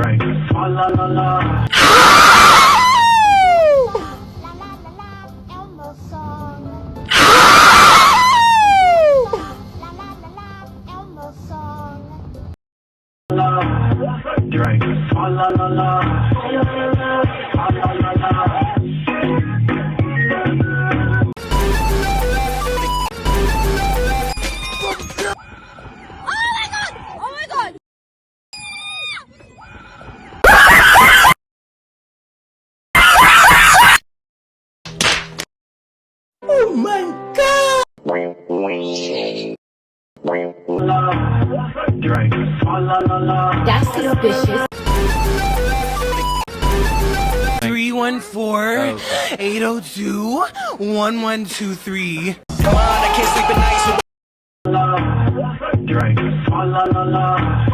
Drink. La la la la. Drink. La la la la. La la la la. Oh my god! Drink. La la la. That's suspicious. 314-802-1123. Drink. La la la la.